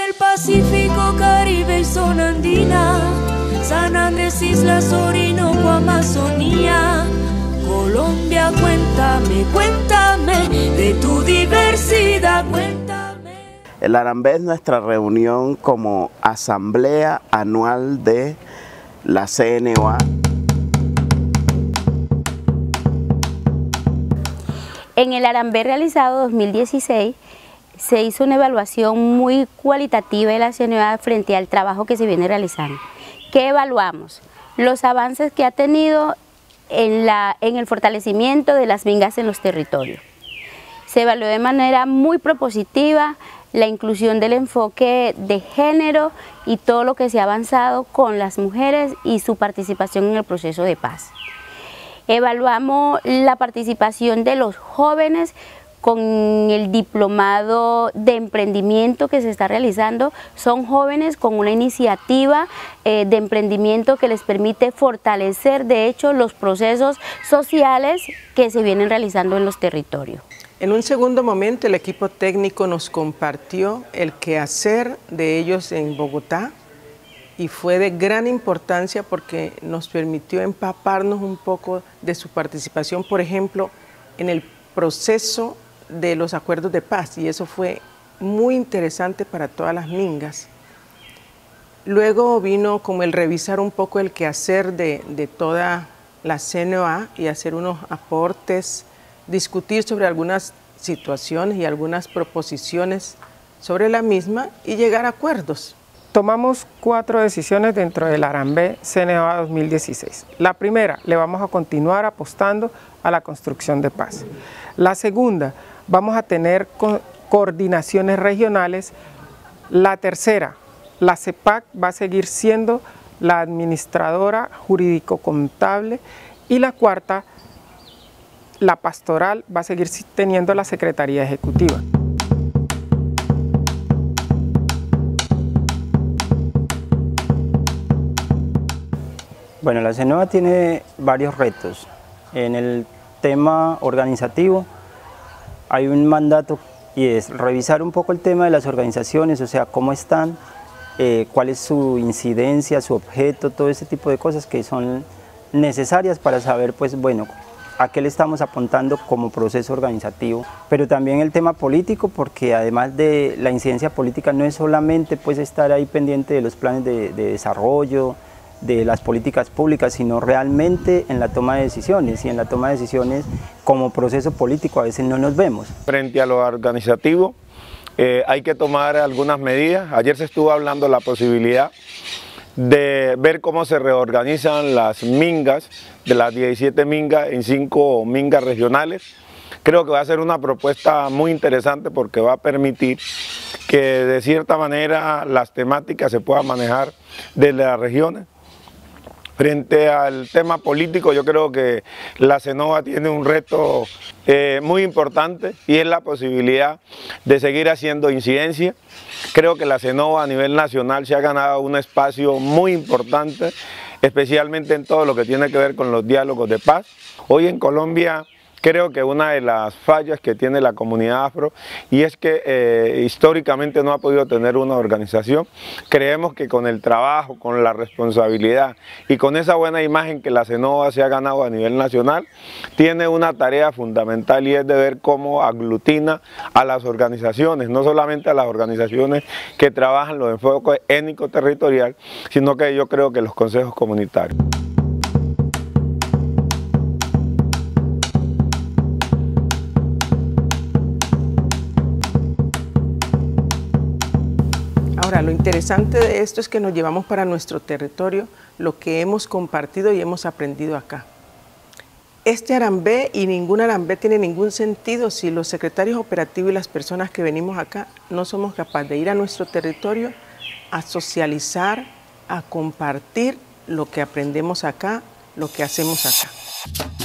el Pacífico, Caribe y zona andina, San Andrés, Islas, Orinoco, Amazonía. Colombia, cuéntame, cuéntame de tu diversidad, cuéntame. El Arambé es nuestra reunión como asamblea anual de la CNOA. En el Arambé realizado 2016 se hizo una evaluación muy cualitativa de la CNOA frente al trabajo que se viene realizando. ¿Qué evaluamos? Los avances que ha tenido en el fortalecimiento de las mingas en los territorios. Se evaluó de manera muy propositiva la inclusión del enfoque de género y todo lo que se ha avanzado con las mujeres y su participación en el proceso de paz. Evaluamos la participación de los jóvenes con el diplomado de emprendimiento que se está realizando. Son jóvenes con una iniciativa de emprendimiento que les permite fortalecer, de hecho, los procesos sociales que se vienen realizando en los territorios. En un segundo momento, el equipo técnico nos compartió el quehacer de ellos en Bogotá y fue de gran importancia porque nos permitió empaparnos un poco de su participación, por ejemplo, en el proceso de los acuerdos de paz, y eso fue muy interesante para todas las mingas. Luego vino como el revisar un poco el quehacer de toda la CNOA y hacer unos aportes, discutir sobre algunas situaciones y algunas proposiciones sobre la misma y llegar a acuerdos. Tomamos 4 decisiones dentro del Arambé CNOA 2016. La primera, le vamos a continuar apostando a la construcción de paz. La segunda, vamos a tener coordinaciones regionales. La tercera, la CEPAC va a seguir siendo la administradora jurídico-contable, y la cuarta, la pastoral, va a seguir teniendo la Secretaría Ejecutiva. Bueno, la CNOA tiene varios retos. En el tema organizativo hay un mandato y es revisar un poco el tema de las organizaciones, o sea, cómo están, cuál es su incidencia, su objeto, todo ese tipo de cosas que son necesarias para saber, pues bueno, a qué le estamos apuntando como proceso organizativo. Pero también el tema político, porque además de la incidencia política no es solamente pues estar ahí pendiente de los planes de desarrollo, de las políticas públicas, sino realmente en la toma de decisiones, y en la toma de decisiones como proceso político a veces no nos vemos. Frente a lo organizativo hay que tomar algunas medidas. Ayer se estuvo hablando de la posibilidad de ver cómo se reorganizan las mingas, de las 17 mingas en 5 mingas regionales. Creo que va a ser una propuesta muy interesante porque va a permitir que de cierta manera las temáticas se puedan manejar desde las regiones. Frente al tema político, yo creo que la CNOA tiene un reto muy importante, y es la posibilidad de seguir haciendo incidencia. Creo que la CNOA a nivel nacional se ha ganado un espacio muy importante, especialmente en todo lo que tiene que ver con los diálogos de paz. Hoy en Colombia creo que una de las fallas que tiene la comunidad afro, y es que históricamente no ha podido tener una organización. Creemos que con el trabajo, con la responsabilidad y con esa buena imagen que la CNOA se ha ganado a nivel nacional, tiene una tarea fundamental, y es de ver cómo aglutina a las organizaciones, no solamente a las organizaciones que trabajan los enfoques étnico-territorial, sino que yo creo que los consejos comunitarios. Ahora, lo interesante de esto es que nos llevamos para nuestro territorio lo que hemos compartido y hemos aprendido acá. Este Arambé y ningún Arambé tiene ningún sentido si los secretarios operativos y las personas que venimos acá no somos capaces de ir a nuestro territorio a socializar, a compartir lo que aprendemos acá, lo que hacemos acá.